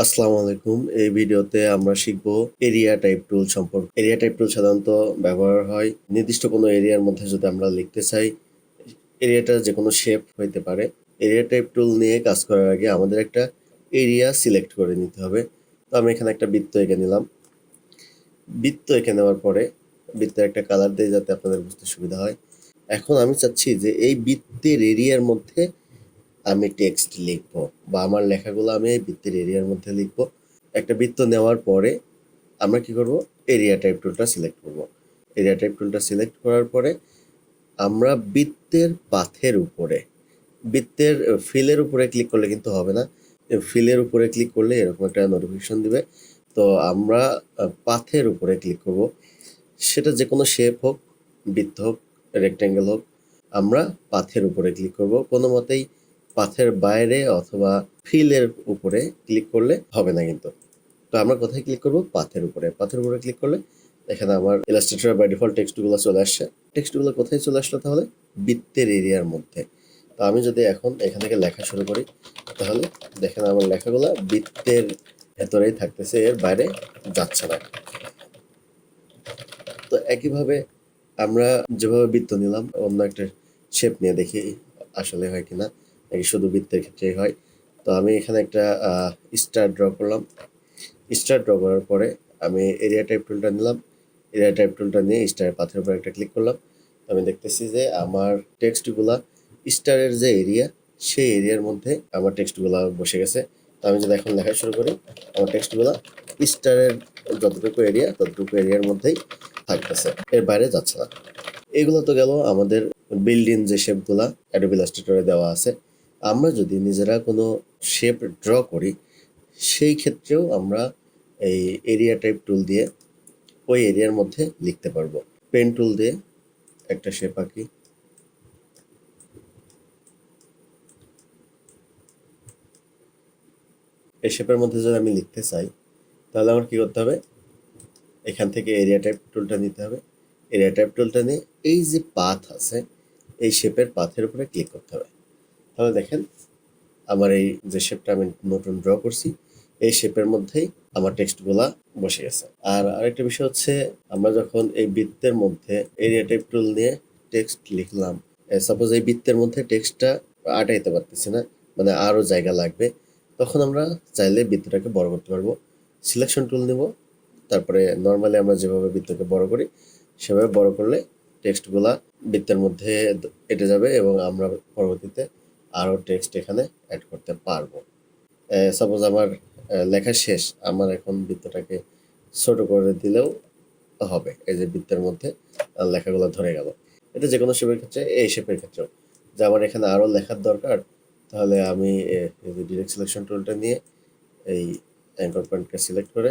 আসসালামু আলাইকুম। এই ভিডিওতে আমরা শিখব এরিয়া টাইপ টুল সম্পর্কে। এরিয়া টাইপ টুল সাধারণত ব্যবহার হয় নির্দিষ্ট কোনো এরিয়ার মধ্যে যদি আমরা লিখতে চাই, এরিয়াটা যেকোনো শেপ হইতে পারে। এরিয়া টাইপ টুল নিয়ে কাজ করার আগে আমাদের একটা এরিয়া সিলেক্ট করে নিতে হবে। তো আমি এখানে একটা বৃত্ত এঁকে নিলাম। বৃত্ত এঁকে নেওয়ার পরে বৃত্তের একটা কালার দেই যাতে আপনাদের বুঝতে সুবিধা হয়। এখন আমি চাচ্ছি যে এই বৃত্তের এরিয়ার মধ্যে আমি টেক্সট লিখবো বা আমার লেখাগুলো আমি এই বৃত্তের এরিয়ার মধ্যে লিখবো। একটা বৃত্ত নেওয়ার পরে আমরা কি করব, এরিয়া টাইপ টুলটা সিলেক্ট করব। এরিয়া টাইপ টুলটা সিলেক্ট করার পরে আমরা বৃত্তের পাথের উপরে, বৃত্তের ফিলের উপরে ক্লিক করলে কিন্তু হবে না। ফিলের উপরে ক্লিক করলে এরকম একটা নোটিফিকেশন দিবে। তো আমরা পাথের উপরে ক্লিক করব। সেটা যে কোনো শেপ হোক, বৃত্ত হোক, রেক্ট্যাঙ্গেল হোক, আমরা পাথের উপরে ক্লিক করব। কোনো মতেই পাথের বাইরে অথবা ফিলের উপরে ক্লিক করলে হবে না কিন্তু। তো আমরা কোথায় ক্লিক করব? পাথের উপরে। পাথের উপরে ক্লিক করলে এখানে আমার ইলাস্ট্রেটর বাই ডিফল্ট টেক্সটগুলো চলে আসছে। টেক্সটগুলো কোথায় চলে আসলো তাহলে? বৃত্তের এরিয়ার মধ্যে। তো আমি যদি এখন এখান থেকে লেখা শুরু করি তাহলে দেখেন আমার লেখাগুলো বৃত্তের ভেতরেই থাকতেছে, এর বাইরে যাচ্ছে না। তো একইভাবে আমরা যেভাবে বৃত্ত নিলাম অন্য একটা শেপ নিয়ে দেখি আসলে হয় কিনা, নাকি শুধু বৃত্তের ক্ষেত্রেই হয়। তো আমি এখানে একটা স্টার ড্র করলাম। স্টার ড্র করার পরে আমি এরিয়া টাইপ টুলটা নিলাম। এরিয়া টাইপ টুলটা নিয়ে স্টারের পাথের উপর একটা ক্লিক করলাম। আমি দেখতেছি যে আমার টেক্সটগুলা স্টারের যে এরিয়া, সেই এরিয়ার মধ্যে আমার টেক্সটগুলা বসে গেছে। তো আমি যদি এখন লেখা শুরু করি, আমার টেক্সটগুলা স্টারের যতটুকু এরিয়া ততটুকু এরিয়ার মধ্যেই থাকতেছে, এর বাইরে যাচ্ছে না। এগুলো তো গেল আমাদের বিল্ডিং যে শেপগুলা অ্যাডোবি ইলাস্ট্রেটরে দেওয়া আছে। আমরা যদি নিজেরা কোনো শেপ ড্র করি সেই ক্ষেত্রেও আমরা এই এরিয়া টাইপ টুল দিয়ে ওই এরিয়ার মধ্যে লিখতে পারবো। পেন টুল দিয়ে একটা শেপ আঁকি। এই শেপের মধ্যে যদি আমি লিখতে চাই তাহলে আমার কি করতে হবে? এখান থেকে এরিয়া টাইপ টুলটা নিতে হবে। এরিয়া টাইপ টুলটা নিয়ে এই যে পাথ আছে, এই শেপের পাথের উপরে ক্লিক করতে হবে। তাহলে দেখেন আমার এই যে শেপটা আমি নতুন ড্র করছি, এই শেপের মধ্যেই আমার টেক্সটগুলা বসে গেছে। আর আরেকটা বিষয় হচ্ছে, আমরা যখন এই বৃত্তের মধ্যে এরিয়া টাইপ টুল নিয়ে টেক্সট লিখলাম, সাপোজ এই বৃত্তের মধ্যে টেক্সটটা আটাইতে পারতেছি না, মানে আরও জায়গা লাগবে, তখন আমরা চাইলে বৃত্তটাকে বড় করতে পারবো। সিলেকশন টুল নিব, তারপরে নর্মালি আমরা যেভাবে বৃত্তকে বড় করি সেভাবে বড় করলে টেক্সটগুলা বৃত্তের মধ্যে এঁটে যাবে এবং আমরা পরবর্তীতে আরও টেক্সট এখানে অ্যাড করতে পারবো। সাপোজ আমার লেখা শেষ, আমার এখন বৃত্তটাকে ছোট করে দিলেও হবে। এই যে বৃত্তের মধ্যে লেখাগুলো ধরে গেল। এটা যে কোনো শেপের ক্ষেত্রে, এই শেপের ক্ষেত্রেও যে আমার এখানে আরও লেখার দরকার, তাহলে আমি এই যে ডিরেক্ট সিলেকশন টুলটা নিয়ে এই অ্যাঙ্কর পয়েন্টকে সিলেক্ট করে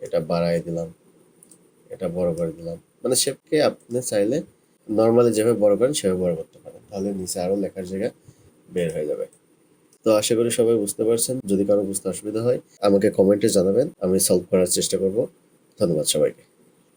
এটা বাড়ায় দিলাম, এটা বড় করে দিলাম। মানে শেপকে আপনি চাইলে নর্মালি যেভাবে বড় করেন সেভাবে বড় করতে পারেন, তাহলে নিচে আরও লেখার জায়গা বের হয়ে যাবে। তো আশা করি সবাই বুঝতে পারছেন। যদি কারো বুঝতে অসুবিধা হয় আমাকে কমেন্টে জানাবেন, আমি সলভ করার চেষ্টা করব। ধন্যবাদ সবাইকে।